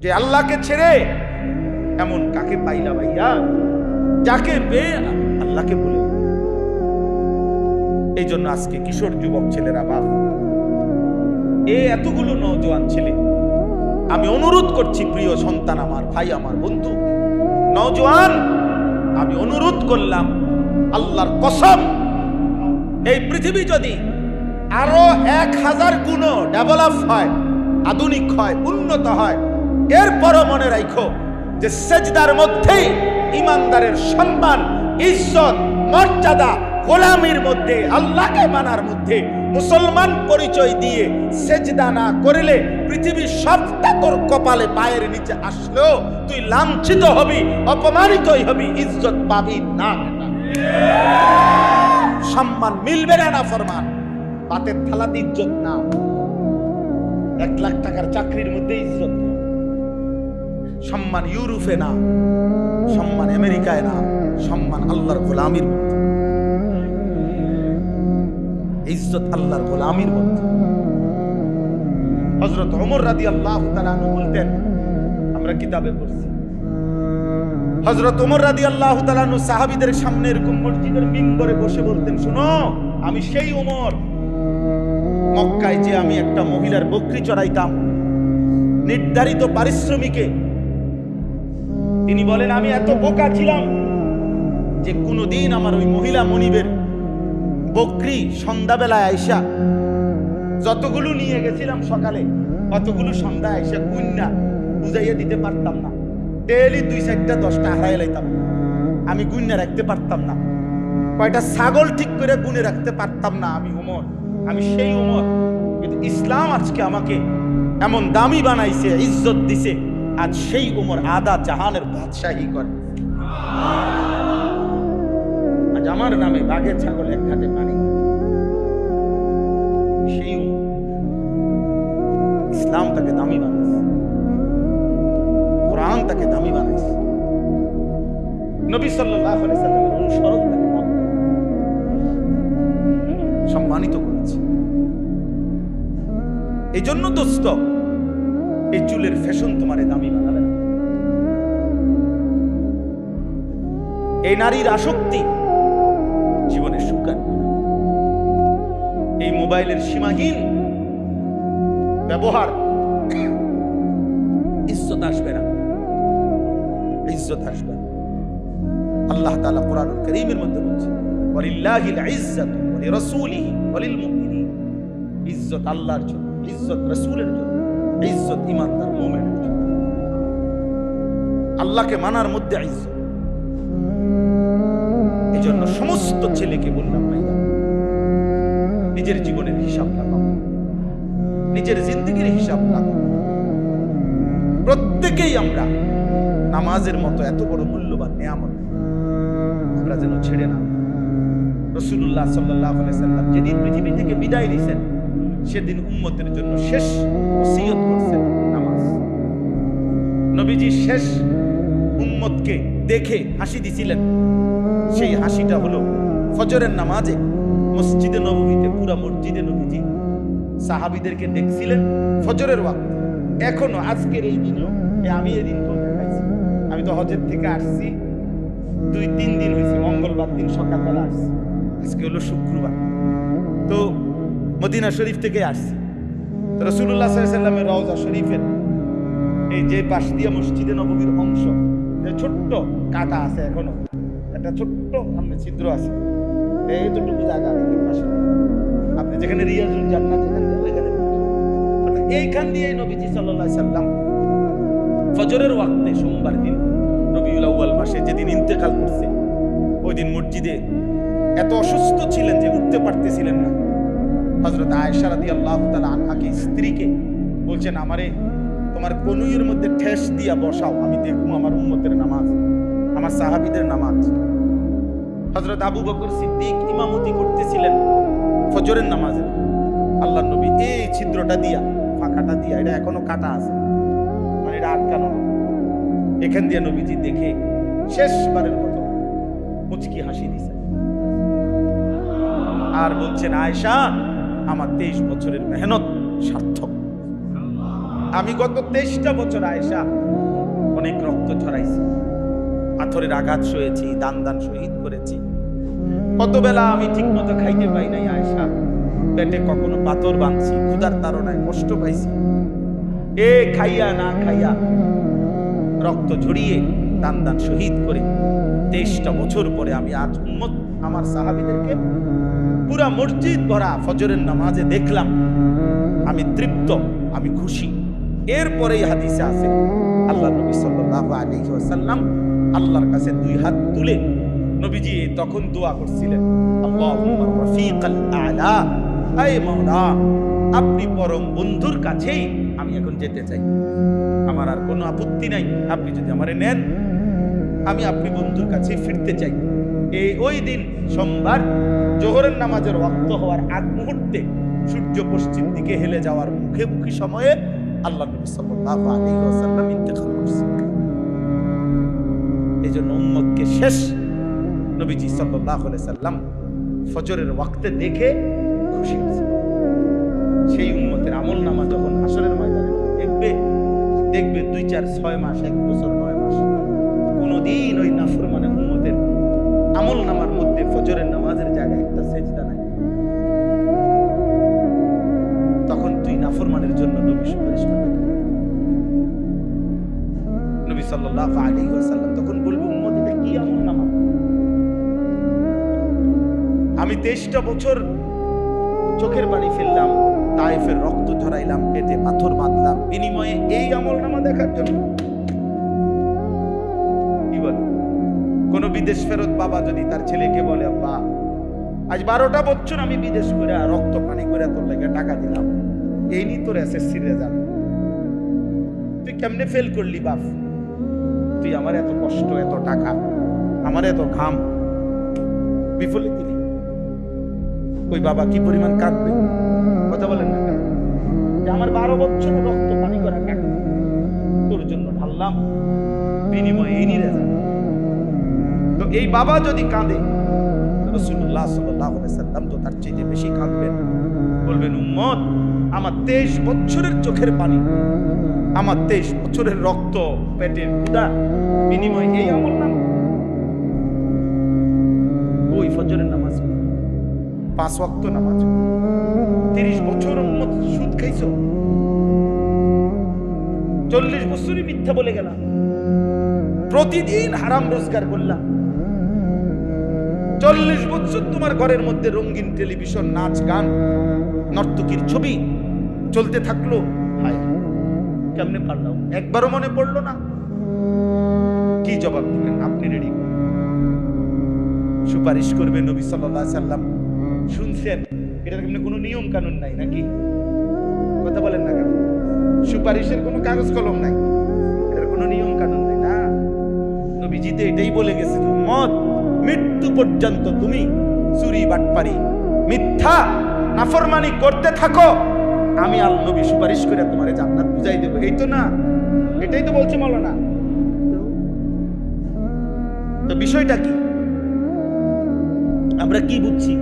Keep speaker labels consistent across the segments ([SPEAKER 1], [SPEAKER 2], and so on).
[SPEAKER 1] যে আল্লাহকে ছেড়ে এমন কাকে পাইলা ভাইয়া, যাকে পেয়ে আল্লাহকে ভুলে। এই জন্য আজকে কিশোর যুবক ছেলেরা, বাপ, এতগুলো নওজোয়ান ছেলে, আমি অনুরোধ করছি, প্রিয় সন্তান আমার, ভাই আমার, বন্ধু, নওজোয়ান, আমি অনুরোধ করলাম, আল্লাহর কসম, এই পৃথিবী যদি আরো 1000 গুণ ডেভেলপ হয়, আধুনিক হয়, উন্নত হয়, এরপরও মনে রাখো যে সেজদার মধ্যেই ইমানদারের সম্মান, ইজ্জত, মর্যাদা, গোলামির মধ্যে, আল্লাহকে মানার মধ্যে মুসলমান পরিচয় দিয়ে সেজদা না করলে পৃথিবীর সবটা তোর কপালে পায়ের নিচে আসলেও তুই লাঞ্ছিত হবি, অপমানিতই হবি, ইজ্জত পাবি না, সম্মান মিলবে না। ফরমান পাতের থালাতে ইজ্জত না, 1 লাখ টাকার চাকরির মধ্যে ইজ্জত না, সম্মান ইউরোপে না, সম্মান আমেরিকায় না, সম্মান আল্লাহর গোলামির মধ্যে, ইজ্জত আল্লাহর গোলামির মধ্যে। হযরত ওমর রাদিয়াল্লাহু তাআলা আনহু বলতেন, আমরা কিতাবে পড়ছি, হযরত ওমর রাদিয়াল্লাহু তাআলা আনহু সাহাবীদের সামনে এরকম মসজিদের মিম্বরে বসে বলতেন, শুনো, আমি সেই ওমর, মক্কায় যে আমি একটা মহিলার বকরি চড়াইতাম নির্ধারিত পারিশ্রমিকে। তিনি বলেন, আমি এত বোকা ছিলাম যে কোনদিন আমার ওই মহিলা মনিবের বকরি সন্ধ্যাবেলায় আইসা যতগুলো নিয়ে গেছিলাম সকালে, অতগুলো সন্ধ্যা আইসা গুন্না বুঝাইয়া দিতে পারতাম না। ডেইলি 2-4টা 10টা হারাই লাইতাম, আমি গুন্না রাখতে পারতাম না। কয়টা ছাগল ঠিক করে গুনে রাখতে পারতাম না। আমি ওমর, আমি সেই ওমর। কিন্তু ইসলাম আজকে আমাকে এমন দামি বানাইছে, ইজ্জত দিছে, আজ সেই ওমর আদা জাহানের বাদশাহী করে। আজ আমার নামে বাঘের ছাগল এক ঘাটে পানি। সেই ওমর, ইসলাম তাকে দামি বানাইছে, কোরআন তাকে দামি বানাইছে, নবী সাল্লাল্লাহু আলাইহি সাল্লামের অনুসরণ তাকে সম্মানিত করেছে। এই জন্য দোস্ত, এই চুলের ফ্যাশন তোমারে দামি বানাবে না। এই নারীর আসক্তি জীবনের সুখ আনবে না। এই মোবাইলের সীমাহীন ব্যবহার ইজ্জত আসবে না, ইজ্জত আসবে না। আল্লাহ তাআলা কোরআনুল কারীমের মধ্যে বলছে, ওয়ালিল্লাহিল ইজ্জাতু ওয়া লিরাসূলিহি ওয়া লিল মুমিনিন। ইজ্জত আল্লাহর জন্য, ইজ্জত রাসূলের জন্য, ইজ্জত ঈমানদার মুমিনের জন্য। আল্লাহকে মানার মধ্যে ইজ্জত। এই জন্য সমস্ত ছেলেকে বললাম, ভাইয়া, নিজের জীবনের হিসাব লাগাও, নিজের জিন্দেগির হিসাব লাগাও। প্রত্যেকেই আমরা নামাজের মতো এত বড় মূল্যবান নিয়ামত আমরা যেন ছেড়ে না। রাসূলুল্লাহ সাল্লাল্লাহু আলাইহি সাল্লাম যেদিন পৃথিবী থেকে বিদায় নিছেন, সেদিন উম্মতের জন্য শেষ ওসিয়ত করছেন নামাজ। নবীজি শেষ উম্মতকে দেখে হাসি দিছিলেন, সেই হাসিটা হলো ফজরের নামাজে মসজিদে নববীতে। পুরা মসজিদে নবীজি সাহাবীদেরকে দেখছিলেন ফজরের ওয়াক্তে। এখনো আজকের এই দিনও, আমি এদিন তো দেখাইছি, আমি তো হজের থেকে আসছি 2-3 দিন হয়েছে, মঙ্গলবার দিন সকালবেলা আসছি, আজকে হলো শুক্রবার। তো মদিনা শরীফ থেকে আসছি। রাসূলুল্লাহ সাল্লাল্লাহু আলাইহি সাল্লামের রওজা শরীফের এই যে পাশ দিয়ে মসজিদে নববীর অংশ, যে ছোট্ট কাটা আছে, এখনো একটা ছোট্ট সামনে ছিদ্র আছে, এইটুকু জায়গা পাশে, আপনি যেখানে রিয়াজুল জান্নাত যেখানে, এইখান দিয়ে নবীজি সাল্লাল্লাহু আলাইহি সাল্লাম ফজরের ওয়াক্তে সোমবার দিন রবিউল আউয়াল মাসে যেদিন ইন্তেকাল করছে, ওই দিন মসজিদে এত অসুস্থ ছিলেন যে উঠতে পারতেছিলেন না। হযরত আয়েশা রাদিয়াল্লাহু তাআলা আনহাকে, স্ত্রীকে বলছেন, আমারে তোমার কনুইয়ের মধ্যে ঠেস দিয়া বসাও, আমি দেখবো আমার উম্মতের নামাজ, আমার সাহাবীদের নামাজ। হযরত আবু বকর সিদ্দিক ইমামতি করতেছিলেন ফজরের নামাজে। আল্লাহর নবী এই ছিদ্রটা দিয়া, ফাঁকাটা দিয়া, এটা এখনো কাটা আছে, মানে এটা আটকানো, এখান দিয়ে নবীজি দেখে শেষবারের মতো মুচকি হাসি দিছে আর বলছেন, আয়েশা, আমার 23 বছরের মেহনত সার্থক। আমি গত 23টা বছর আয়েশা অনেক রক্ত ঝরাইছি, পাথরের আঘাত সয়েছি, দান শহীদ করেছি। কত বেলা আমি ঠিক মতো খাইতে পাই নাই আয়েশা, পেটে কখনো পাথর বাঁধছি, ক্ষুধার তাড়নায় কষ্ট পাইছি। খাইয়া না খাইয়া রক্ত ঝরিয়ে দান শহীদ করে 23টা বছর পরে আমি আজ উম্মত আমার সাহাবীদেরকে পুরা মসজিদ ভরা ফজরের নামাজে দেখলাম। আমি তৃপ্ত, আমি খুশি। এরপরেই হাদিসে আছে আল্লাহ নবী সাল্লাল্লাহু আলাইহি ওয়াসাল্লাম আল্লাহর কাছে 2 হাত তুলে নবীজি তখন দোয়া করছিলেন, আল্লাহুম্মা রাফিকাল আ'লা, আয় মাওলা আপনি পরম বন্ধুর কাছেই আমি এখন যেতে চাই। আমার আর কোনো আপত্তি নাই, আপনি যদি আমারে নেন আমি আপনি বন্ধুর কাছে ফিরতে চাই। ওই দিন সোমবার জোহরের নামাজের ওয়াক্ত হওয়ার আগ মুহূর্তে সূর্য পশ্চিম দিকে হেলে যাওয়ার মুখে সময়ে আল্লাহ নবী সাল্লাল্লাহু আলাইহি ওয়াসাল্লাম ইন্তেকাল করছেন। এজন্য উম্মতকে শেষ নবীজি সাল্লাল্লাহু আলাইহি ওয়াসাল্লাম ফজরের ওয়াক্তে দেখে খুশি হয়েছেন। সেই উম্মতের আমল নামা যখন হাসরের ময়দানে দেখবে 2, 4, 6 মাস, 1 বছর, 9 মাস, কোনদিন ওই নাফরমানে উম্মতের আমল নামার মধ্যে ফজরের নামাজের জায়গায় একটা সেজদা নাই। তখন তুই নাফরমানের জন্য নবী সুপারিশ করবে। নবী সাল্লাল্লাহু আলাইহি ওয়াসাল্লাম তখন বলবে, উম্মত এটা কি আমল নামা? আমি 23টা বছর চোখের পানি ফেললাম, তায়েফের রক্ত ঝরাইলাম, পেটে পাথর বাঁধলাম, বিনিময়ে এই আমল নামা দেখার জন্য? কি বলে? কোন বিদেশ ফেরত বাবা যদি তার ছেলেকে বলে, আব্বা আজ 12টা বছর আমি বিদেশ করে রক্ত পানি করে তোর লাগে টাকা দিলাম, এই নি তোর এসএসসি রেজাল্ট, তুই কেমনে ফেল করলি বাপ? তুই আমার এত কষ্ট, এত টাকা, আমার এত ঘাম বিফলে দিলি। ওই বাবা কি পরিমাণ কাঁদবে? কথা বলেন না কেন? যে আমার 12 বছর রক্ত পানি করা টাকা তোর জন্য ঢাললাম, বিনিময়ে এই নি রেজাল্ট। তো এই বাবা যদি কাঁদে, রাসূলুল্লাহ সাল্লাল্লাহু আলাইহি ওয়াসাল্লাম তো তার চেয়ে বেশি কাঁদবেন। বলবেন, উম্মত আমার 23 বছরের চোখের পানি, আমার 23 বছরের রক্ত, পেটের ক্ষুধা, বিনিময়ে এই আমল নামা। ওই ফজরের নামাজ, 5 ওয়াক্ত নামাজ, 30 বছর উম্মত সুদ খাইছো, 40 বছরই মিথ্যা বলে গেলাম, প্রতিদিন হারাম রোজগার করলাম, 40 বছর তোমার ঘরের মধ্যে রঙিন টেলিভিশন, নাচ গান, নর্তকীর ছবি চলতে থাকলো। হায়, কেমনে পারলাম? একবারও মনে পড়লো না? কি জবাব দিবেন? আপনি রেডি? সুপারিশ করবে নবী সাল্লাল্লাহু আলাইহি ওয়াসাল্লাম। শুনছেন, এটার কেমনে কোনো নিয়ম কানুন নাই নাকি? কথা বলেন না কেন? সুপারিশের কোনো কাগজ কলম নাই, এটার কোনো নিয়ম কানুন নাই না। নবীজি তো এটাই বলে গেছে, উম্মত মৃত্যু পর্যন্ত তুমি চুরি, বাটপারি, মিথ্যা, নাফরমানি করতে থাকো, আমি আল্লাহ নবী সুপারিশ করে তোমারে জান্নাত বুঝাই দেব। এই তো না, এটাই তো বলছে মাওলানা। তো বিষয়টা কি? আমরা কি বুঝছি?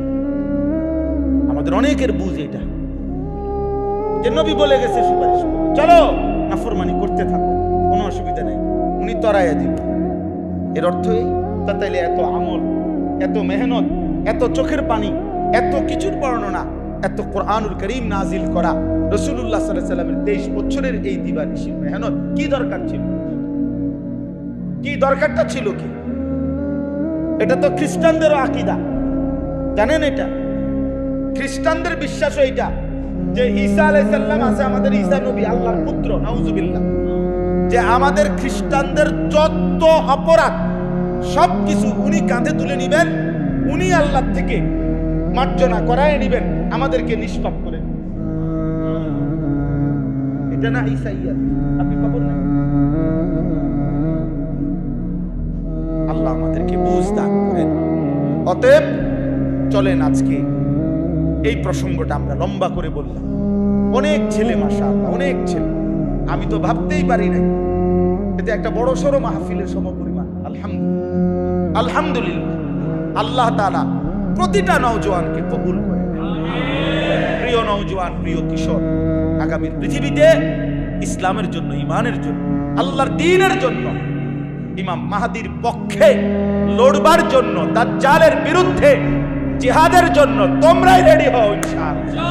[SPEAKER 1] আমাদের অনেকের বুঝ এটা যে নবী বলে গেছে সুপারিশ করো, চলো নাফরমানি করতে থাকো, কোনো অসুবিধা নেই, উনি তরাইয়া দিবেন। এর অর্থ এই? তাইলে এত আমল, এত মেহনত, এত চোখের পানি, এত কিছুর বর্ণনা, এত কোরআনুল কারীম নাজিল করা, রাসূলুল্লাহ সাল্লাল্লাহু আলাইহি ওয়াসাল্লামের 23 বছরের এই দিবানিশির মেহনত কি দরকার ছিল? কি দরকারটা ছিল কি? এটা তো খ্রিস্টানদেরও আকীদা, জানেন? এটা খ্রিস্টানদের বিশ্বাস এইটা যে ঈসা আলাইহিস সালাম আছে, আমাদের ঈসা নবী আল্লাহর পুত্র, নাউজুবিল্লাহ। যে আমাদের খ্রিস্টানদের যত অপরাধ সবকিছু উনি কাঁধে তুলে নিবেন, উনি আল্লাহ থেকে মার্জনা করায় নিবেন, আমাদেরকে নিষ্পাপ করে। এটা না ঈসাইয়াত? আপনি খবর নেন? আল্লাহ আমাদেরকে বুঝ দান করেন। অতএব চলেন আজকে এই প্রসঙ্গটা আমরা লম্বা করে বললাম। অনেক ছেলে, মাশাআল্লাহ, অনেক ছেলে, আমি তো ভাবতেই পারি নাই এতে একটা বড় সড়ো মাহফিলের সমপরিমাণ। আলহামদুলিল্লাহ, আলহামদুলিল্লাহ। আল্লাহ তাআলা প্রতিটা নওজোয়ানকে কবুল করে। প্রিয় নওজোয়ান, প্রিয় কিশোর, আগামীর পৃথিবীতে ইসলামের জন্য, ঈমানের জন্য, আল্লাহর দ্বীনের জন্য, ইমাম মাহদীর পক্ষে লড়বার জন্য, দাজ্জালের বিরুদ্ধে জিহাদের জন্য তোমরাই রেডি হও ইনশাআল্লাহ।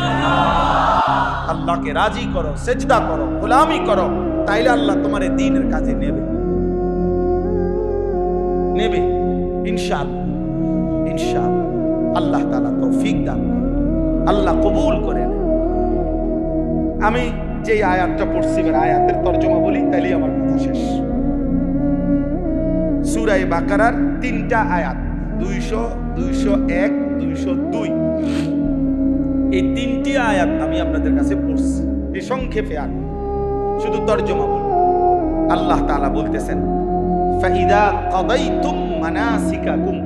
[SPEAKER 1] আল্লাহকে রাজি করো, সেজদা করো, গোলামি করো, তাইলে আল্লাহ তোমার এই দ্বীনের কাজে নেবে ইনশাআল্লাহ। ইনশাআল্লাহ আল্লাহ তাআলা তৌফিক দান করুন, আল্লাহ কবুল করেন। আমি যে আয়াতটা পড়ছি, আয়াতের তরজমা বলি, তাইলে আমার কথা শেষ। সূরা বাকারার 3টা আয়াত, 200, 201, 202, এই 3টি আয়াত আমি আপনাদের কাছে পড়ছি। এই সংক্ষেপে আর শুধু তরজমা বলি। আল্লাহ তাআলা বলতেছেন, ফাইদা কাদাইতুম মানাসিকাকুম,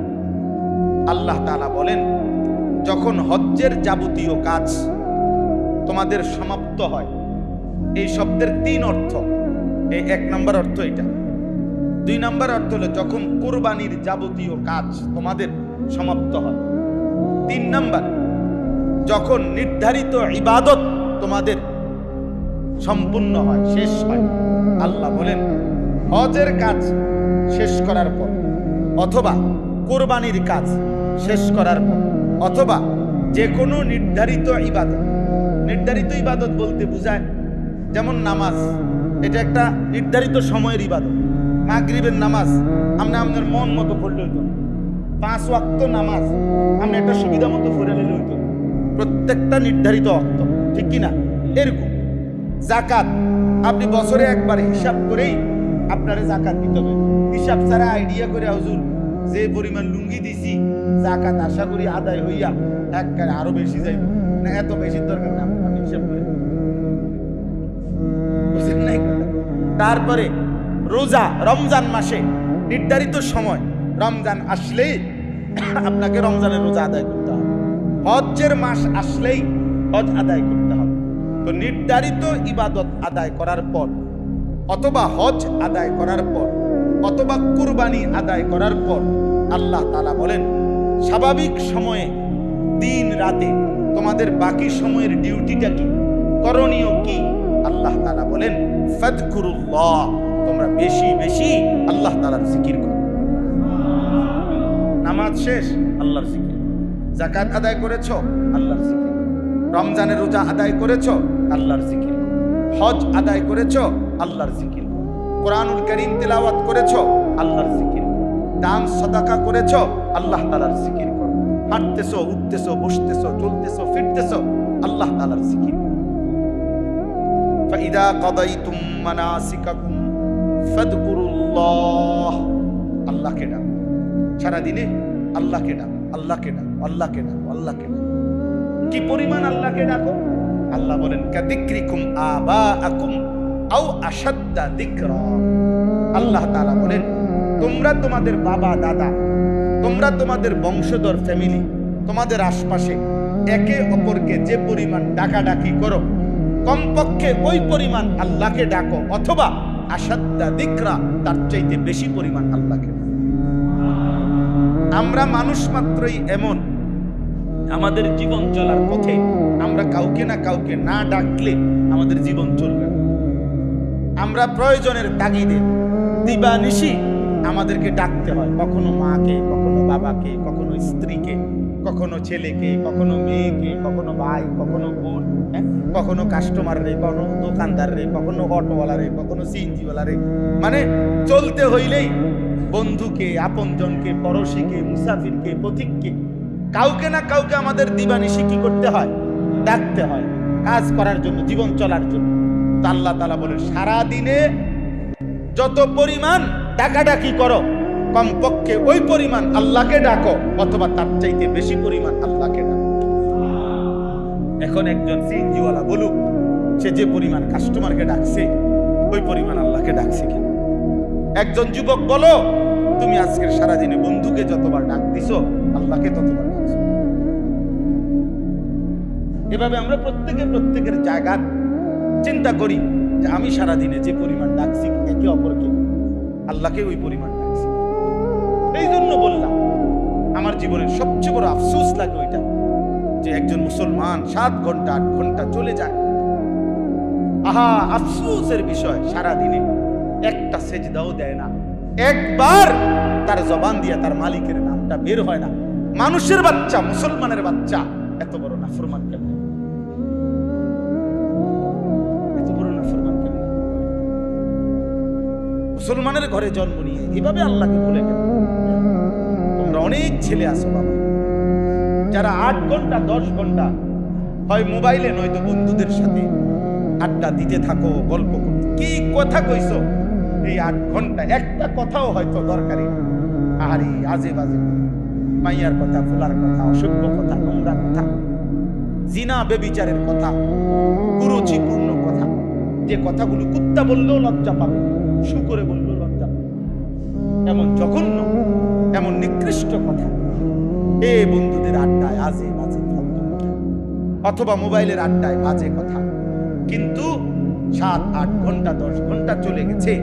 [SPEAKER 1] আল্লাহ তাআলা বলেন, যখন হজ্জের যাবতীয় কাজ তোমাদের সমাপ্ত হয়। এই শব্দের 3 অর্থ। এই 1 নম্বর অর্থ এটা। 2 নম্বর অর্থ হলো যখন কুরবানির যাবতীয় কাজ তোমাদের সমাপ্ত হয়। 3 নম্বর, যখন নির্ধারিত ইবাদত তোমাদের সম্পূর্ণ হয়, শেষ হয়। আল্লাহ বলেন, হজের কাজ শেষ করার পর, অথবা কুরবানির কাজ শেষ করার পর, অথবা যে কোনো নির্ধারিত ইবাদত। নির্ধারিত ইবাদত বলতে বোঝায়, যেমন নামাজ, এটা একটা নির্ধারিত সময়ের ইবাদত। মাগরিবের নামাজ আমরা আমাদের মন মতো পড়লে হইতো, 5 ওয়াক্ত নামাজ আমরা একটা সুবিধা মতো পড়ে নিলে হইতো, প্রত্যেকটা নির্ধারিত ওয়াক্ত, ঠিক কিনা? এরকম যাকাত আপনি বছরে একবার হিসাব করেই আপনারে যাকাত দিতে হবে। হিসাব ছাড়া আইডিয়া করে, হুজুর যে পরিমাণ লুঙ্গি দিছি যাকাত আশা করি আদায় হইয়া একবারে আরো বেশি যাইব না, এত বেশি দরকার না, আমি হিসাব করে। বুঝলেন না? তারপরে রোজা, রমজান মাসে নির্ধারিত সময়, রমজান আসলেই আপনাকে রমজানের রোজা আদায় করতে হবে। হজ্জের মাস আসলেই হজ আদায় করতে হবে। তো নির্ধারিত ইবাদত আদায় করার পর, অথবা হজ আদায় করার পর, অথবা কুরবানি আদায় করার পর, আল্লাহ তাআলা বলেন, স্বাভাবিক সময়ে দিন রাতে তোমাদের বাকি সময়ের ডিউটিটা কি, করণীয় কি? আল্লাহ তাআলা বলেন, ফাযকুরুল্লাহ, তোমরা বেশি বেশি আল্লাহ তাআলার জিকির করো। নামাজ শেষ, আল্লাহর জিকির। যাকাত আদায় করেছো, আল্লাহর জিকির। রমজানের রোজা আদায় করেছো, আল্লাহর জিকির। হজ আদায় করেছো, আল্লাহর জিকির। কোরআনুল কারীম তেলাওয়াত করেছো, আল্লাহর জিকির। দান সাদাকা করেছো, আল্লাহ তাআলার জিকির করো। হাঁটতেছো, উঠতেছো, বসতেছো, চলতেছো, ফিরতেছো, আল্লাহ তাআলার জিকির। ফাইদা কাদাইতুম মানাসিকাকুম ফাযকুরুল্লাহ, আল্লাহকে ডাকো। সারা দিনে আল্লাহকে ডাকো, আল্লাহকে ডাকো, আল্লাহকে ডাকো, আল্লাহকে ডাকো। কি পরিমাণ আল্লাহকে ডাকো? আল্লাহ বলেন, কাযিকরিকুম আবাআকুম আও আশাদ্দা যিকরা। আল্লাহ তাআলা বলেন, তোমরা তোমাদের বাবা দাদা, তোমরা তোমাদের বংশধর ফ্যামিলি, তোমাদের আশপাশে একে অপরকে যে পরিমাণ ডাকাডাকি করো, কমপক্ষে ওই পরিমাণ আল্লাহকে ডাকো, অথবা আশাদ্দা যিকরা, তার চাইতে বেশি পরিমাণ আল্লাহকে ডাকো। আমরা মানুষ মাত্রই এমন, আমাদের জীবন চলার পথে আমরা কাউকে না কাউকে না ডাকলে আমাদের জীবন চলবে না। আমরা প্রয়োজনের তাগিদে দিবানিশি আমাদেরকে ডাকতে হয়, কখনো মাকে, কখনো বাবাকে, কখনো স্ত্রীকে, কখনো ছেলেকে, কখনো মেয়েকে, কখনো ভাই, কখনো বোন, কখনো কাস্টমার রে, কখনো দোকানদার রে, কখনো অটোওয়ালা রে, কখনো সিএনজিওয়ালা রে। মানে চলতে হইলেই বন্ধুকে, আপনজনকে, পড়শিকে, মুসাফিরকে, পথিককে, কাউকে না কাউকে আমাদের দিবানিশি কি করতে হয়? ডাকতে হয়, কাজ করার জন্য, জীবন চলার জন্য। আল্লাহ তাআলা বলে, সারা দিনে যত পরিমাণ ডাকাডাকি করো, কমপক্ষে ওই পরিমাণ আল্লাহকে ডাকো, অথবা তার চাইতে বেশি পরিমাণ আল্লাহকে ডাকো। এখন একজন সিএনজিওয়ালা বলুক, সে যে পরিমাণ কাস্টমারকে ডাকছে ওই পরিমাণ আল্লাহকে ডাকছে কি? একজন যুবক বলো, তুমি আজকের সারাদিনে বন্ধুকে যতবার ডাক দিছো, আল্লাহকে ততবার ডাকছো। এভাবে আমরা প্রত্যেকের জায়গা চিন্তা করি যে আমি সারাদিনে যে পরিমাণ ডাকছি একে অপরকে, আল্লাহকে ওই পরিমাণ ডাকছি। এই জন্য বললাম, আমার জীবনের সবচেয়ে বড় আফসোস লাগে ওইটা, যে একজন মুসলমান 7 ঘন্টা 8 ঘন্টা চলে যায় আহা আফসোসের বিষয়, সারা দিনে একটা সেজদাও দেয় না, একবার তার জবান দিয়ে তার মালিকের নামটা বের হয় না। মানুষের বাচ্চা, মুসলমানের বাচ্চা এত বড় নাফরমান কেমন? এত বড় নাফরমান কেমন? মুসলমানের ঘরে জন্ম নিয়ে এভাবে আল্লাহকে ভুলে গেল। তোমরা অনেক ছেলে আছো বাবা, যারা 8 ঘন্টা 10 ঘন্টা হয় মোবাইলে নয়তো বন্ধুদের সাথে আড্ডা দিতে থাকো, গল্প করতে। কি কথা কইছো এই 8 ঘন্টা? একটা কথাও হয়তো দরকারি না। আরে আজে বাজে মাইয়ার কথা, ফুলার কথা, অসভ্য কথা, নোংরা কথা, জিনা বেবিচারের কথা, কুরুচিপূর্ণ কথা, যে কথাগুলো কুত্তা বললেও লজ্জা পাবে, শুকরে বললেও লজ্জা পাবে, এমন জঘন্য, এমন নিকৃষ্ট কথা এ বন্ধুদের আড্ডায় আজে বাজে ফালতু কথা, অথবা মোবাইলের আড্ডায় বাজে কথা। কিন্তু 7-8 ঘন্টা 10 ঘন্টা চলে গেছে,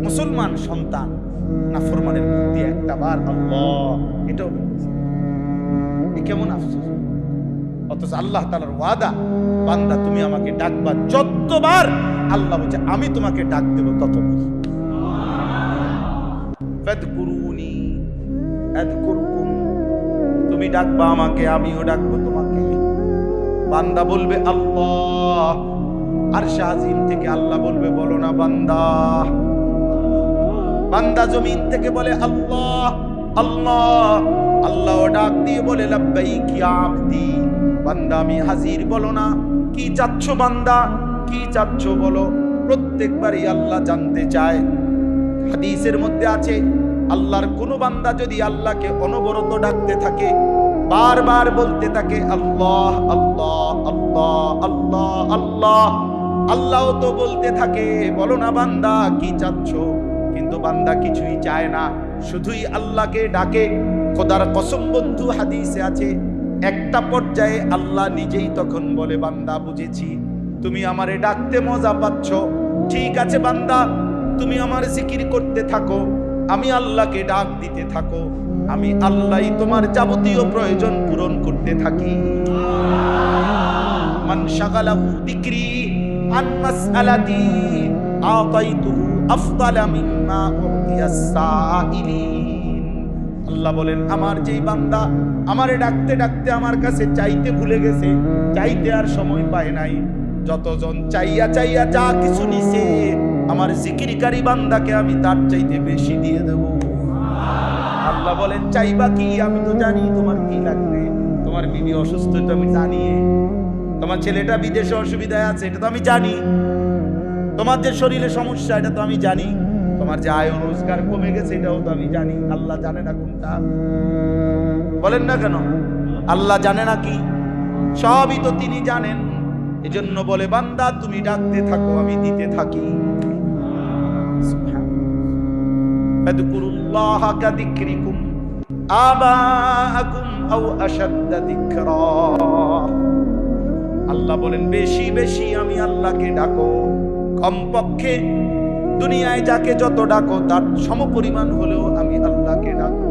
[SPEAKER 1] মুসলমান সন্তান নাফরমানের মুখ দিয়ে একটা বার আল্লাহ এটাও বলছে। এ কেমন আফসোস! অথচ আল্লাহ তাআলার ওয়াদা, বান্দা তুমি আমাকে ডাকবা যতবার, আল্লাহ বলছে আমি তোমাকে ডাক দেব ততবার। ফাদকুরুনি আযকুরকুম, তুমি ডাকবা আমাকে, আমিও ডাকবো তোমাকে। বান্দা বলবে আল্লাহ, আরশ আজিম থেকে আল্লাহ বলবে বলো না বান্দা। বান্দা জমিন থেকে বলে আল্লাহ আল্লাহ, আল্লাহ ডাক দিয়ে বলে লাব্বাইক ইয়া আবদি, বান্দা আমি হাজির, বলো না কি চাচ্ছ বান্দা, কি চাচ্ছ বলো। প্রত্যেকবারই আল্লাহ জানতে চায়। হাদিসের মধ্যে আছে, আল্লাহর কোন বান্দা যদি আল্লাহকে অনবরত ডাকতে থাকে, বারবার বলতে থাকে আল্লাহ আল্লাহ আল্লাহ আল্লাহ আল্লাহ, আল্লাহ তো বলতে থাকে বলো না বান্দা কি চাচ্ছ। কিন্তু বান্দা কিছুই চায় না, শুধুই আল্লাহকে ডাকে। খোদার কসম বন্ধু, হাদিসে আছে একটা পর্যায়ে আল্লাহ নিজেই তখন বলে বান্দা বুঝেছি তুমি আমারে ডাকতে মজা পাচ্ছ, ঠিক আছে বান্দা তুমি আমার জিকির করতে থাকো, আমি আল্লাহকে ডাক দিতে থাকো, আমি আল্লাহই তোমার যাবতীয় প্রয়োজন পূরণ করতে থাকি। মান শাগালাহু যিকরি আন মাসআলাতি আতাইতুহু আফদালা মিম্মা উতিয়াস সাইলিন। আল্লাহ বলেন আমার যেই বান্দা আমারে ডাকতে ডাকতে আমার কাছে চাইতে ভুলে গেছে, চাইতে আর সময় পায় নাই, যতজন চাইয়া চাইয়া যা কিছু নিছে, আমার জিকিরকারী বান্দাকে আমি তার চাইতে বেশি দিয়ে দেব। আল্লাহ বলেন চাইবা কি, আমি তো জানি তোমার কি লাগবে। তোমার বিবি অসুস্থ তো আমি জানি, তোমার ছেলেটা বিদেশে অসুবিধায় আছে এটা তো আমি জানি, তোমার যে শরীরে সমস্যা এটা তো আমি জানি, তোমার যে আয় রোজগার কমে গেছে এটাও তো আমি জানি। আল্লাহ জানে না কোনটা? বলেন না কেন? আল্লাহ জানে না কি? সবই তো তিনি জানেন। এজন্য বলে বান্দা তুমি ডাকতে থাকো, আমি দিতে থাকি। ফাদকুরুল্লাহ কাযিকরিকুম আবাআকুম আও আশাদ্দা যিকরা। আল্লাহ বলেন বেশি বেশি আমি আল্লাহকে ডাকো, কমপক্ষে দুনিয়ায় যাকে যত ডাকো তার সমপরিমাণ হলেও আমি আল্লাহকে ডাকো।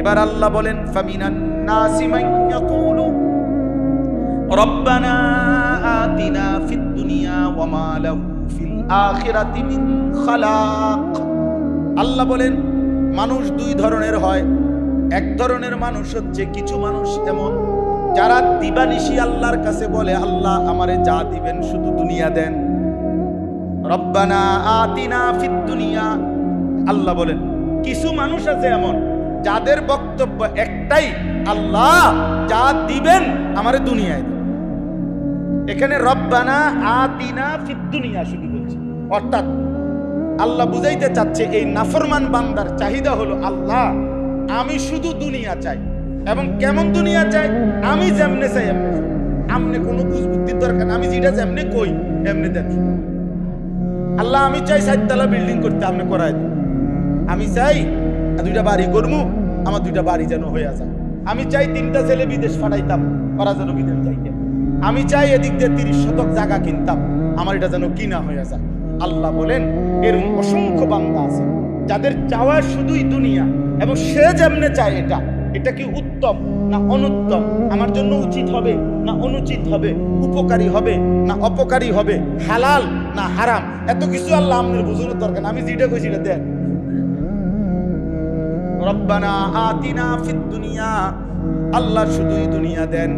[SPEAKER 1] এবার আল্লাহ বলেন ফামিনান নাসি মান ইয়াকুলু রব্বানা আতিনা ফিদ দুনিয়া ওয়া মা লাহু ফিল আখিরাতি মিন খালাক। আল্লাহ বলেন মানুষ 2 ধরনের হয়। এক ধরনের মানুষ হচ্ছে কিছু মানুষ এমন যারা দিবানিশি আল্লাহর কাছে বলে আল্লাহ আমারে যা দিবেন শুধু দুনিয়া দেন। রব্বানা আতিনা ফিদ দুনিয়া। আল্লাহ বলেন কিছু মানুষ আছে এমন যাদের বক্তব্য একটাই, আল্লাহ যা দিবেন আমারে দুনিয়ায় দেন। এখানে রব্বানা আতিনা ফিদ দুনিয়া শুধু বলছে, অর্থাৎ আল্লাহ বুঝাইতে চাচ্ছে এই নাফরমান বান্দার চাহিদা হলো আল্লাহ আমি শুধু দুনিয়া চাই। এবং কেমন দুনিয়া চাই? আমি যেমনে চাই এমনি। আমনে কোনো বুঝবুদ্ধির দরকার, আমি যেটা যেমনি কই এমনি দেন। আল্লাহ আমি চাই 4 বিল্ডিং করতে, আপনি করাই দিন। আমি চাই 2টা বাড়ি করবো, আমার 2টা বাড়ি যেন হয়ে যায়। আমি চাই 3টা ছেলে বিদেশ পাঠাইতাম, ওরা যেন বিদেশ যাইতেন। আমি চাই এদিক দিয়ে 30 শতক জায়গা কিনতাম, আমার এটা যেন কিনা হয়ে যায়। আল্লাহ বলেন এরকম অসংখ্য বান্দা আছে যাদের চাওয়া শুধুই দুনিয়া, এবং সে যেমনে চায় এটা এটা কি উত্তম না অনুত্তম, আমার জন্য উচিত হবে না অনুচিত হবে, উপকারী হবে না অপকারী হবে, হালাল না হারাম, এত কিছু আল্লাহ আমাদের বুঝানোর দরকার না। আমি যেটা কইছি এটা দেন। রব্বানা আতিনা ফিদ দুনিয়া, আল্লাহ শুধুই দুনিয়া দেন।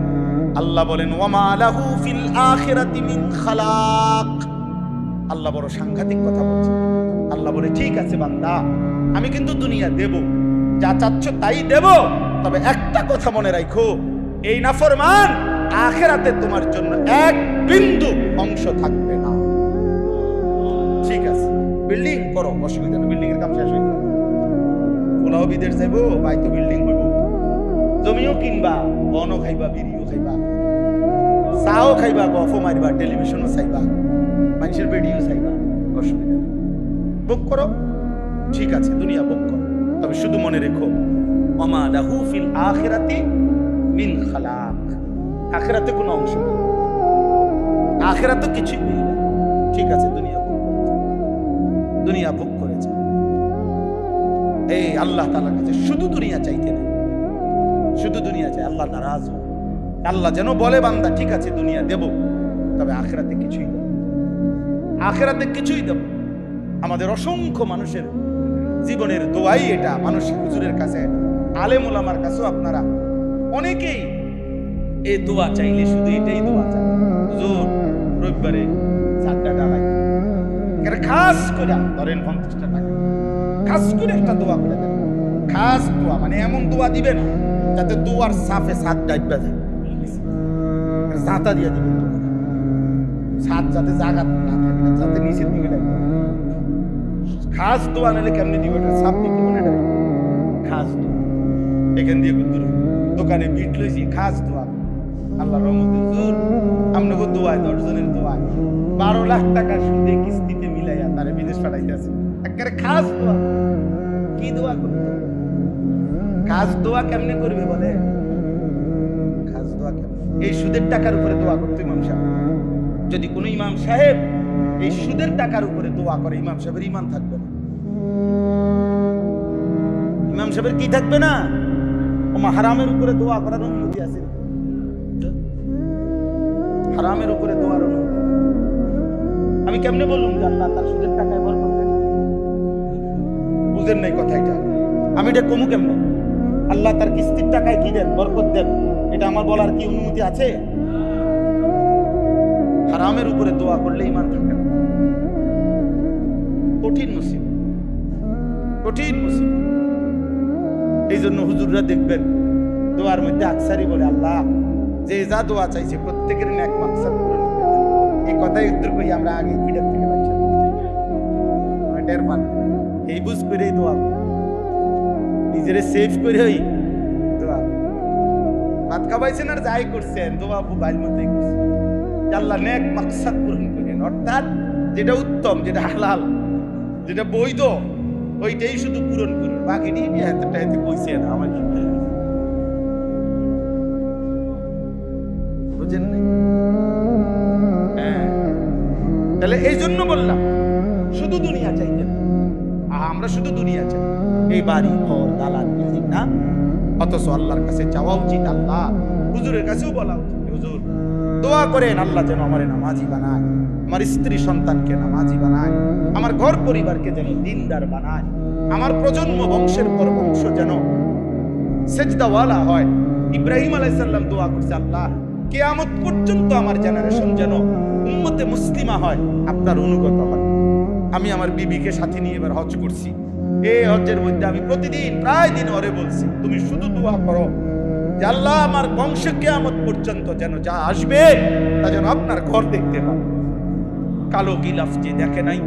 [SPEAKER 1] আল্লাহ বলেন ওয়ামা লাহু ফিল আখিরাতি মিন খালাক। আল্লাহ বড় সাংঘাতিক কথা বলছে। আল্লাহ বলে ঠিক আছে বান্দা, আমি কিন্তু দুনিয়া দেব, যা চাচ্ছ তাই দেব, তবে একটা কথা মনে রাখো, এই নাফরমান আখিরাতে তোমার জন্য এক বিন্দু অংশ থাকবে না। ঠিক আছে, বিল্ডিং করো, অসুবিধা নেই, বিল্ডিং এর কাম শেষ হয়ে যাবে। পোলাও বিদেশ যাবো, বাইতো বিল্ডিং হইব, জমিও কিনবা, বনও খাইবা, বিড়িও খাইবা, চাও খাইবা, গফও মারবা, টেলিভিশনও চাইবা, মানুষের ভিডিও চাইবা, অসুবিধা নেই, বুক করো। ঠিক আছে, দুনিয়া বুক করো, তবে শুধু মনে রেখো ওমা লাহু ফিল আখিরাতি মিন খালাক। আখিরাতে কোনো অংশ নেই, আখিরাতে কিছুই নেই। ঠিক আছে, দুনিয়া বুক করেছে, দুনিয়া বুক করেছে। এই আল্লাহ তাআলার কাছে শুধু দুনিয়া চাইতে নেই, শুধু দুনিয়া চাই, আল্লাহ নারাজ হয়। আল্লাহ যেন বলে বান্দা ঠিক আছে দুনিয়া দেব, তবে আখিরাতে কিছুই দেব, আখিরাতে কিছুই দেব। আমাদের অসংখ্য মানুষের জীবনের দোয়াই এটা। মানুষ হুজুরের কাছে, আলেম ওলামার কাছেও আপনারা অনেকেই এই দোয়া চাইলে শুধু এটাই দোয়া চায়, হুজুর রবিবারে 4টা ডালাই খাস করে ধরেন 50টা টাকা খাস করে একটা দোয়া করে দেন। খাস দোয়া মানে এমন দোয়া দিবেন যাতে দোয়ার সাফে সাত ডাইবা যায়, সাতা দিয়ে দিবেন, সাত যাতে জায়গা না থাকে, যাতে নিচের দিকে ডাইবা। খাস দোয়া নিলে কেমনি দিবে, সাপ দিকে মনে হয় খাস দোয়া। এখান দিয়ে দোকানে বিট লইছি, খাস দোয়া, আল্লাহ রহমতে হুজুর আপনাকে দোয়ায় 10 জনের দোয়ায় 12 লাখ টাকা সুদে কিস্তিতে মিলাইয়া তারে বিদেশ পাঠাইতেছে। একেবারে খাস দোয়া। কি দোয়া করতে? খাস দোয়া কেমনে করবে বলে? খাস দোয়া কেমনে? এই সুদের টাকার উপরে দোয়া করতে ইমাম সাহেব, যদি কোনো ইমাম সাহেব এই সুদের টাকার উপরে দোয়া করে, ইমাম সাহেবের ঈমান থাকবে না। ইমাম সাহেবের কি থাকবে না? ওমা হারামের উপরে দোয়া করার অনুমতি আছে? হারামের উপরে দোয়ার অনুমতি আমি কেমনে বললাম যে আল্লাহ তার সুদের টাকায় বরকত দেন? বুঝেন নাই কথা এটা? আমি এটা কমু কেমনে? আল্লাহ তার কিস্তির টাকায় কি দেন? বরকত দেন। এটা আমার বলার কি অনুমতি আছে? হারামের উপরে দোয়া করলে ঈমান থাকে না। কঠিন মুসিবত, কঠিন মুসিবত। এই জন্য হুজুররা দেখবেন দোয়ার মধ্যে আকসারি বলে আল্লাহ যে যা দোয়া চাইছে প্রত্যেকের নেক মাকসাদ পূরণ করে দেন। এই কথাই উত্তর করি আমরা আগে ভিড়ের থেকে বাঁচা টের পান। এই বুঝ করেই দোয়া, নিজেরে সেভ করে ওই দোয়া। ভাত খাওয়াইছেন আর যাই করছেন দোয়া বাইর মধ্যেই করছেন, আল্লাহ নেক মাকসাদ পূরণ করেন। অর্থাৎ যেটা উত্তম, যেটা হালাল, যেটা বৈধ, ওইটাই শুধু পূরণ করুন, বাকিটি এতটা এতে কইছে না আমার। বুঝেন নাই? হ্যাঁ, তাহলে এই জন্য বললাম শুধু দুনিয়া চাইতেন। আমরা শুধু দুনিয়া চাই, এই বাড়ি ঘর দালান বিল্ডিং না, অথচ আল্লাহর কাছে চাওয়া উচিত। আল্লাহ হুজুরের কাছেও বলা উচিত, হুজুর দোয়া করেন আল্লাহ যেন আমারে নামাজি বানায়, আমার স্ত্রী সন্তানকে নামাজি বানায়, আমার ঘর পরিবারকে যেন দিনদার বানায়, আমার প্রজন্ম বংশের পর বংশ যেন সেজদাওয়ালা হয়। ইব্রাহিম আলাইহিস সালাম দোয়া করছে, আল্লাহ কিয়ামত পর্যন্ত আমার জেনারেশন যেন উম্মতে মুসলিমা হয়, আপনার অনুগত হয়। আমি আমার বিবিকে সাথে নিয়ে এবার হজ করছি। এই হজ্জের মধ্যে আমি প্রতিদিন প্রায় দিন ওরে বলছি, তুমি শুধু দোয়া করো যে আল্লাহ আমার বংশ কিয়ামত পর্যন্ত যেন যা আসবে তা যেন আপনার ঘর দেখতে পায়। কালো গিলাফ যে দেখে নাই,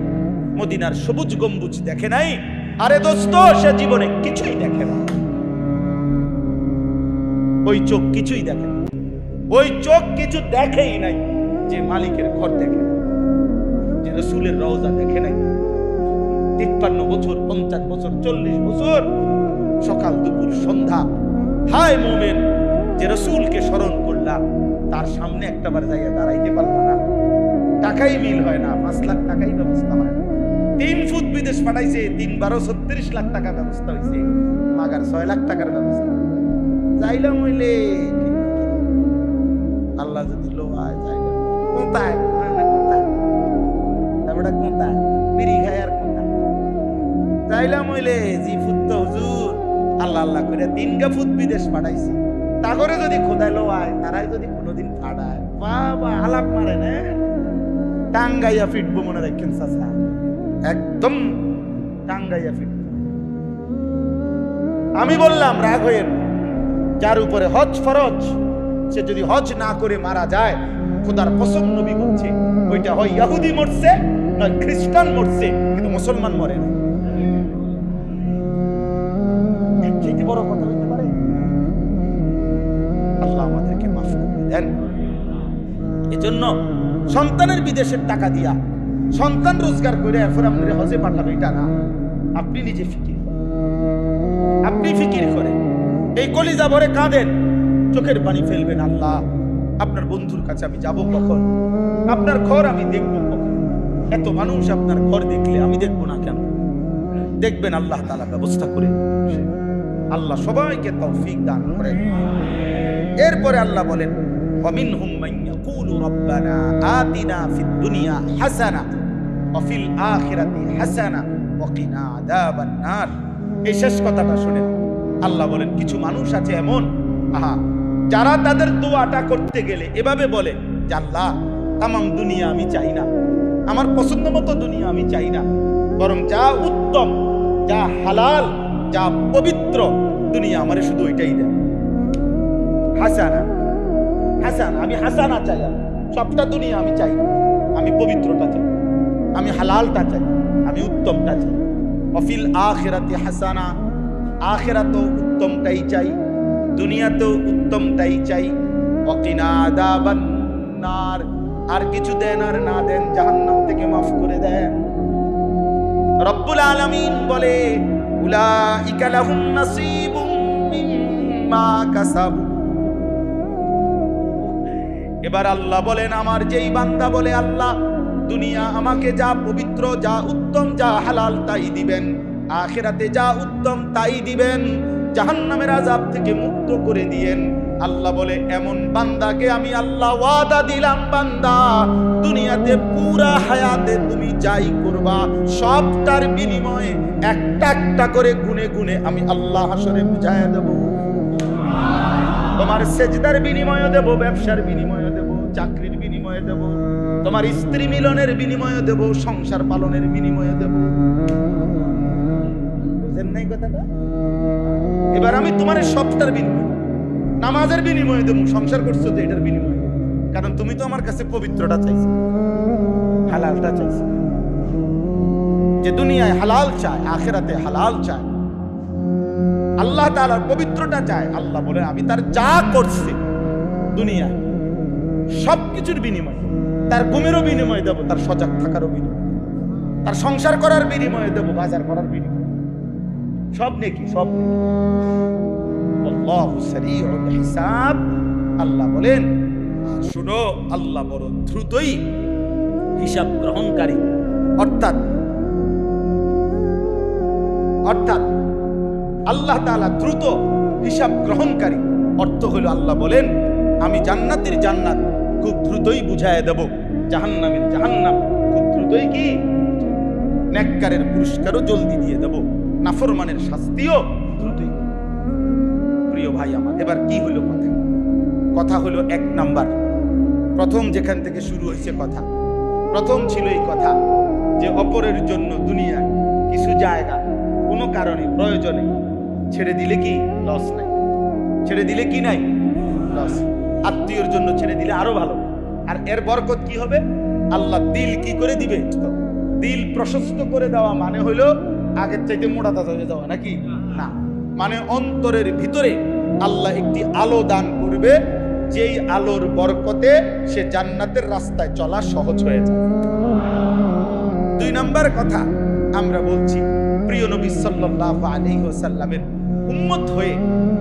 [SPEAKER 1] মদিনার সবুজ গম্বুজ দেখে নাই, আরে দোস্ত সে জীবনে কিছুই দেখে না। ওই চোখ কিছুই দেখে না, ওই চোখ কিছু দেখেই নাই যে মালিকের ঘর দেখে, যে রাসূলের রওজা দেখে নাই। 53 বছর, 50 বছর, 40 বছর সকাল দুপুর সন্ধ্যা, হায় মুমিন যে রাসূলকে স্মরণ করলাম, তার সামনে একটাবার জায়গা দাঁড়াইতে পারল না। টাকাই মিল হয় না, 5 লাখ টাকাই ব্যবস্থা হয় না। 3 ফুট বিদেশ পাঠাইছে, 3 12 36 লাখ টাকা ব্যবস্থা হয়েছে, মাগার 6 লাখ টাকার ব্যবস্থা। যাইলাম হইলে আল্লাহ যদি লোয়ায় যাইলাম কোথায় কোথায় তারপরে কোথায় বিড়ি খায় আর কোথায় যাইলাম হইলে জি ফুত হুজুর আল্লাহ আল্লাহ করে 3 গা ফুত বিদেশ পাঠাইছি তাগরে যদি খোদাই লোয়ায় তারাই যদি কোনোদিন ফাড়ায় বাবা আলাপ মারে না টাঙ্গাইয়া ফিটবো মনে রাখেন চাচা একদম টাঙ্গাইয়া ফিটবো। আমি বললাম রাগ হইেন, যার উপরে হজ ফরজ সে যদি হজ না করে মারা যায় খোদার কসম নবী বলছে ওইটা হয় ইহুদি মরছে নয় খ্রিস্টান মরছে, কিন্তু মুসলমান মরে না। কি বড় কথা হইতে পারে? আল্লাহ আমাদেরকে মাফ করে দেন। এজন্য সন্তানের বিদেশের টাকা দিয়া সন্তান রোজগার করে এরপর আপনার হজে পাঠাবে এটা না, আপনি নিজে ফিকির করেন, আপনি ফিকির করেন, এই কলিজা ভরে কাঁদেন, চোখের পানি ফেলবেন, আল্লাহ আপনার বন্ধুর কাছে আমি যাব কখন, আপনার ঘর আমি দেখবো কখন, এত মানুষ আপনার ঘর দেখলে আমি দেখবো না কেন? দেখবেন আল্লাহ তাআলা ব্যবস্থা করে। আল্লাহ সবাইকে তৌফিক দান করেন। এরপরে আল্লাহ বলেন ওয়ামিনহুম মান ইয়াকুলু রাব্বানা আতিনা ফিদ দুনিয়া হাসানা ওয়া ফিল আখিরাতি হাসানা ওয়া কিনা আযাবান নার। এই শেষ কথাটা শুনেন, আল্লাহ বলেন কিছু মানুষ আছে এমন যারা তাদের দোয়াটা করতে গেলে এভাবে বলে যে আল্লাহ তামাম দুনিয়া আমি চাই না, আমার পছন্দ মতো দুনিয়া আমি চাই না, বরং যা উত্তম, যা হালাল, যা পবিত্র দুনিয়া আমারে শুধু ওইটাই দেন। হাসানা হাসানা, আমি হাসানা চাই, সবটা দুনিয়া আমি চাই না, আমি পবিত্রটা চাই, আমি হালালটা চাই, আমি উত্তমটা চাই। অফিল আখিরাতি হাসানা, আখিরাতেও উত্তমটাই চাই, দুনিয়াতেও উত্তমটাই চাই। ওয়াকিনা আযাবান নার, আর কিছু দেন আর না দেন জাহান্নাম থেকে মাফ করে দেন। রব্বুল আলামিন বলে উলাইকা লাহুম নাসীবুম মিম্মা কাসাবু। এবার আল্লাহ বলেন আমার যেই বান্দা বলে আল্লাহ দুনিয়া আমাকে যা পবিত্র, যা উত্তম, যা হালাল তাই দিবেন, আখিরাতে যা উত্তম তাই দিবেন, জাহান্নামের আযাব থেকে মুক্ত করে দিয়েন। আল্লাহ বলে এমন বান্দাকে আমি আল্লাহ ওয়াদা দিলাম, বান্দা দুনিয়াতে পুরা হায়াতে তুমি যাই করবা সবটার বিনিময়ে একটা একটা করে গুনে গুনে আমি আল্লাহ হাসরে বুঝায়া দেব। তোমার সেজদার বিনিময়ে দেব, ব্যবসার বিনিময়ে দেব, চাকরির বিনিময়ে দেব, তোমার স্ত্রী মিলনের বিনিময়ে দেব, সংসার পালনের বিনিময়ে দেব। বুঝেন নাই কথাটা? এবার আমি তোমার সবটার বিনিময়ে, নামাজের বিনিময়ে দেব, সংসার করছো যে এটার বিনিময়ে, কারণ তুমি তো আমার কাছে পবিত্রটা চাইছো, হালালটা চাইছো। যে দুনিয়ায় হালাল চায়, আখিরাতে হালাল চায়, আল্লাহ তাআলার পবিত্রটা চায়, আল্লাহ বলে আমি তার যা করছি দুনিয়ায় সবকিছুর বিনিময়, তার ঘুমেরও বিনিময় দেব, তার সজাগ থাকারও বিনিময়, তার সংসার করার বিনিময়ে দেব, বাজার করার বিনিময়, সব নেকি, সব নেকি। আল্লাহু সারিউল হিসাব। আল্লাহ বলেন শুনো, আল্লাহ বড় দ্রুতই হিসাব গ্রহণকারী, অর্থাৎ আল্লাহ তাআলা দ্রুত হিসাব গ্রহণকারী। অর্থ হলো আল্লাহ বলেন আমি জান্নাতের জান্নাত খুব দ্রুতই বুঝায় দেব, জাহান্নামের জাহান্নাম খুব দ্রুতই কি নেককারের পুরস্কারও জলদি দিয়ে দেব, নাফরমানের শাস্তিও দ্রুতই। প্রিয় ভাই আমার, এবার কি হলো কথা? কথা হলো 1 নাম্বার, প্রথম যেখান থেকে শুরু হয়েছে কথা, প্রথম ছিল এই কথা যে অপরের জন্য দুনিয়ায় কিছু জায়গা কোনো কারণে প্রয়োজনে ছেড়ে দিলে কি লস নাই, ছেড়ে দিলে কি নাই লস। আত্মীয়র জন্য ছেড়ে দিলে আরো ভালো। আর এর বরকত কি হবে? আল্লাহ দিল কি করে দিবে? দিল প্রশস্ত করে দেওয়া মানে হইলো আগের চাইতে মোটা তাজা হয়ে যাওয়া নাকি না, মানে অন্তরের ভিতরে আল্লাহ একটি আলো দান করবে, যেই আলোর বরকতে সে জান্নাতের রাস্তায় চলা সহজ হয়ে যায়। 2 নাম্বার কথা আমরা বলছি, প্রিয় নবী সাল্লাল্লাহু আলাইহি ওয়াসাল্লামের উম্মত হয়ে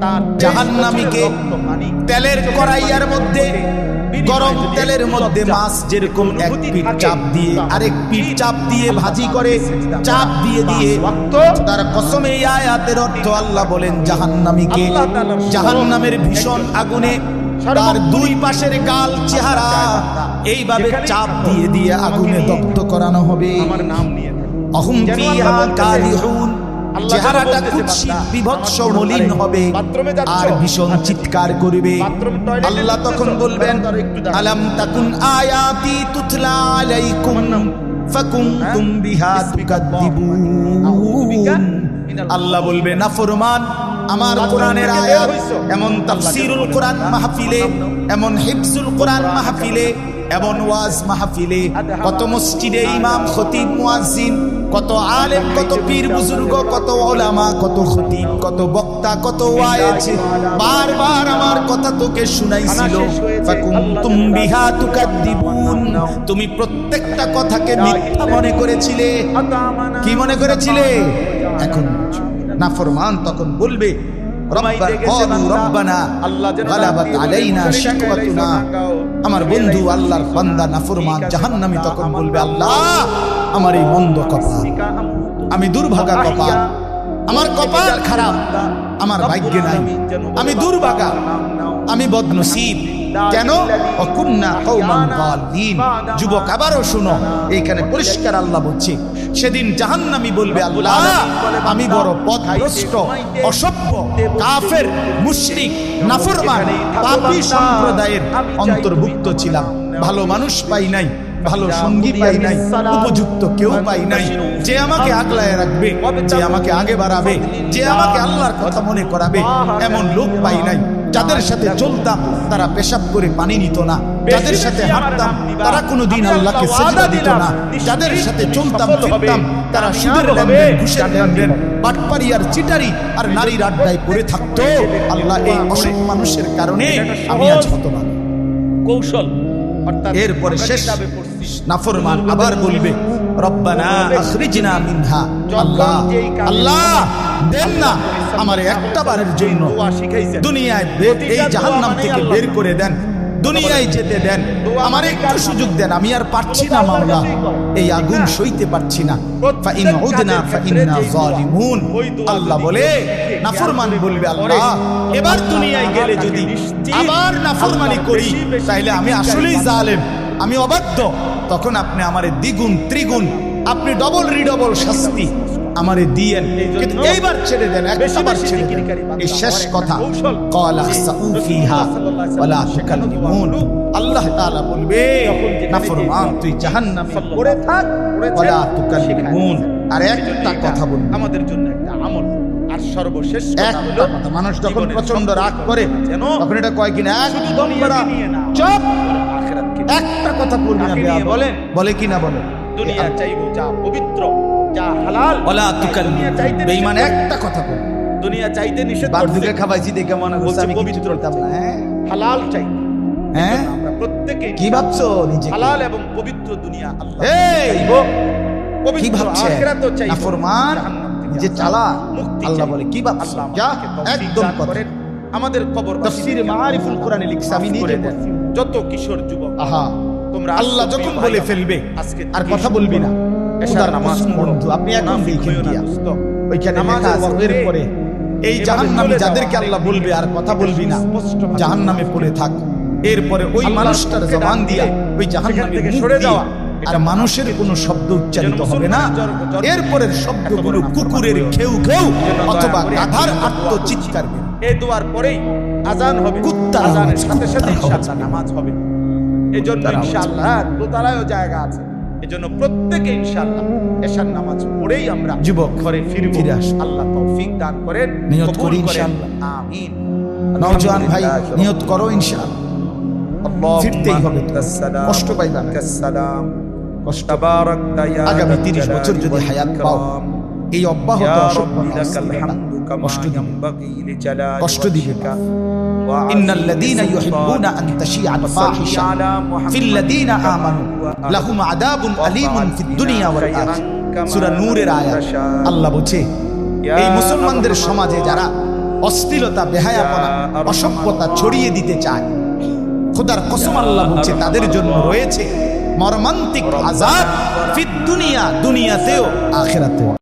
[SPEAKER 1] তার জাহান্নামীকে তেলের কড়াইয়ের মধ্যে
[SPEAKER 2] গরম তেলের মধ্যে মাছ যেরকম এক পিঠ চাপ দিয়ে আরেক পিঠ চাপ দিয়ে ভাজি করে, চাপ দিয়ে দিয়ে, তার কসমে এই আয়াতের অর্থ আল্লাহ বলেন জাহান্নামীকে জাহান্নামের ভীষণ আগুনে তার দুই পাশের গাল চেহারা এইভাবে চাপ দিয়ে দিয়ে আগুনে দগ্ধ করানো হবে।
[SPEAKER 1] আমার নাম নিয়ে
[SPEAKER 2] অহুম ফিহা কালিহুন, চেহারাটা কুৎসিত বিভৎস মলিন হবে আর ভীষণ চিৎকার করবে। আল্লাহ তখন বলবেন আলাম তাকুন আয়াতি তুতলা আলাইকুম ফাকুনতুম বিহা তুকাদ্দিবুন। আল্লাহ বলবে নাফরমান আমার কোরআনের আয়াত এমন তাফসীরুল কোরআন মাহফিলে, এমন হিফজুল কোরআন মাহফিলে, এমন ওয়াজ মাহফিলে, কত মসজিদে ইমাম খতিব মুয়াজ্জিন, কত আলেম, কত পীর বুজুর্গ, কত উলামা, কত খতিব, কত বক্তা, কত ওয়াইজ বারবার আমার কথা তোকে শুনাইছিল। ফাকুনতুম বিহা তুকাদ্দিবুন, তুমি প্রত্যেকটা কথাকে মিথ্যা মনে করেছিলে। কি মনে করেছিলে? এখন নাফরমান তখন বলবে রব্বানা গালাবাত আলাইনা শিকওয়াতুনা। আমার বন্ধু আল্লাহর বান্দা নাফরমান জাহান্নামী তখন বলবে আল্লাহ আমার এই মন্দ কপাল, আমি দুর্ভাগা কপাল, আমার কপাল খারাপ, আমার ভাগ্যে নাই, আমি দুর্ভাগা, আমি বদনসিব। কেন? অকুন্না কওমান গালিন। যুবক আবারও শুনো, এইখানে পরিষ্কার আল্লাহ বলছে সেদিন জাহান্নামী বলবে আল্লাহ আমি বড় পথভ্রষ্ট, অসভ্য, কাফের, মুশরিক, নাফরমান, পাপী সম্প্রদায়ের অন্তর্ভুক্ত ছিলাম। ভালো মানুষ পাই নাই, ভালো সঙ্গী পাই নাই, উপযুক্ত কেউ পাই নাই যে আমাকে আগলায় রাখবে, যে আমাকে আগে বাড়াবে, যে আমাকে আল্লাহর কথা মনে করাবে, এমন লোক পাই নাই। যাদের সাথে চলতাম তারা পেশাব করে পানি নিত না, যাদের সাথে হাঁটতাম তারা কোনোদিন আল্লাহকে সিজদা দিত না, যাদের সাথে চলতাম ফিরতাম তারা সুদের লেনদেন, ঘুষের লেনদেন, বাটপারি আর চিটারি আর নারীর আড্ডায় পড়ে থাকতো। আল্লাহ এই অসৎ মানুষের কারণে আমি আজ হতভাগা।
[SPEAKER 1] কৌশল।
[SPEAKER 2] এরপরে শেষ নাফরমান আবার বলবে রব্বানা আখরিজনা মিনহা, আল্লাহ আল্লাহ দেন না আমার একটা বারের জন্য দুনিয়ায় এই জাহান্নাম থেকে বের করে দেন, দুনিয়ায় যেতে দেন, আমার একটু সুযোগ দেন, আমি আর পারছি না মাওলা, এই আগুন সইতে পারছি না। ফা ইন উদনা ফা ইন্না যালিমুন। আল্লাহ বলে নাফরমান বলবে আল্লাহ এবার দুনিয়ায় গেলে যদি আবার নাফরমানি করি তাহলে আমি আসলেই জালেম, আমি অবাধ্য। তখন আপনি আমারে দ্বিগুণ ত্রিগুণ, আপনি ডবল রিডবল শাস্তি আমারে দিয়েন, কিন্তু এইবার ছেড়ে দেন, একবার ছেড়ে দেন। এই শেষ কথা ক্বালা সাউ ফিহা ওয়ালা তুকাল্লিমুন। আল্লাহ তাআলা বলবে নাফরমান তুই জাহান্নামে পড়ে থাক ওয়ালা তুকাল্লিমুন। আর একটা কথা বলবো
[SPEAKER 1] আমাদের জন্য একটা আমল। আর সর্বশেষ
[SPEAKER 2] একটা কথা, মানুষ যখন প্রচন্ড রাগ করে তখন এটা কয় কিনা একদম চুপ, একটা কথা বলবি না,
[SPEAKER 1] বলেন
[SPEAKER 2] বলে কিনা বলে
[SPEAKER 1] দুনিয়া চাইবো যা পবিত্র, যা হালাল,
[SPEAKER 2] ওয়ালা তুকাল্লিমুন। বেঈমান একটা কথা বলে
[SPEAKER 1] দুনিয়া চাইতে নিষেধ
[SPEAKER 2] বারদুকে খাবাইছি দেখে মনে হচ্ছে আমি পবিত্র হইতাম না।
[SPEAKER 1] হালাল চাই,
[SPEAKER 2] হ্যাঁ
[SPEAKER 1] আমরা প্রত্যেকে
[SPEAKER 2] কি ভাবছো নিজে?
[SPEAKER 1] হালাল এবং পবিত্র দুনিয়া আল্লাহ
[SPEAKER 2] এই
[SPEAKER 1] পবিত্র
[SPEAKER 2] কি ভাবছে?
[SPEAKER 1] আখিরাতও চাই,
[SPEAKER 2] নাফরমান যে চালা আল্লাহ বলে কি ভাবছো? যা একদম কথা।
[SPEAKER 1] আমাদের কবর
[SPEAKER 2] তাফসীরে মাআরিফুল কোরআনে লিখছে, আমি নিজে পড়ছি,
[SPEAKER 1] যত কিশোর যুবক
[SPEAKER 2] আহা
[SPEAKER 1] তোমরা
[SPEAKER 2] আল্লাহ যখন বলে ফেলবে আর কথা বলবি না,
[SPEAKER 1] এশার নামাজ
[SPEAKER 2] বন্ধু আপনি এখন দেখেন গিয়া ওইখানে
[SPEAKER 1] নামাজের
[SPEAKER 2] লেখা আছে এরপরে এই জাহান্নামী যাদেরকে আল্লাহ বলবে আর কথা বলবি না, জাহান্নামে পড়ে থাক। এরপরে ওই মানুষটার জবান দিয়া ওই জাহান্নামী থেকে সরে যাওয়া, আর মানুষের কোনো শব্দ উচ্চারিত হবে না। এরপরের শব্দগুলো কুকুরের খেউ খেউ অথবা গাধার আত্মচিৎকার।
[SPEAKER 1] এই দোয়ার পরেই আজান হবে,
[SPEAKER 2] কুত্তার
[SPEAKER 1] আজানের
[SPEAKER 2] আওয়াজ,
[SPEAKER 1] সাথে সাথে
[SPEAKER 2] কুত্তার
[SPEAKER 1] ইনশাআল্লাহ নামাজ হবে। এজন্য ইনশাআল্লাহ দোতলায়ও জায়গা আছে, এজন্য প্রত্যেকে ইনশাআল্লাহ এশার নামাজ পড়েই আমরা
[SPEAKER 2] যুবক
[SPEAKER 1] ঘরে ফিরে আসব। আল্লাহ তৌফিক দান করেন,
[SPEAKER 2] নিয়ত করি
[SPEAKER 1] কবুল করেন,
[SPEAKER 2] ইনশাআল্লাহ।
[SPEAKER 1] আমিন।
[SPEAKER 2] নওজোয়ান ভাই নিয়ত করো ইনশাআল্লাহ, ফিরতেই হবে, কষ্ট পাইবা না। কষ্ট আগামী 30 বছর যদি হায়াত পাও, এই অব্যাহত কষ্ট দিবে। ইন্নাল্লাযীনা ইউহিব্বুনা আন তাশিআল ফাহিশা ফিল্লাযীনা আমানু লাহুম আযাবুন আলীমুন ফিদ দুনিয়া ওয়াল আখিরাহ। সূরা নূরের আয়াত। আল্লাহ বলছে এই মুসলমানদের সমাজে যারা অশ্লীলতা, বেহায়াপনা, অসভ্যতা ছড়িয়ে দিতে চায়, খোদার কসম আল্লাহ বলছে তাদের জন্য রয়েছে মর্মান্তিক আযাব ফিদ দুনিয়া, দুনিয়াতেও আখিরাতেও।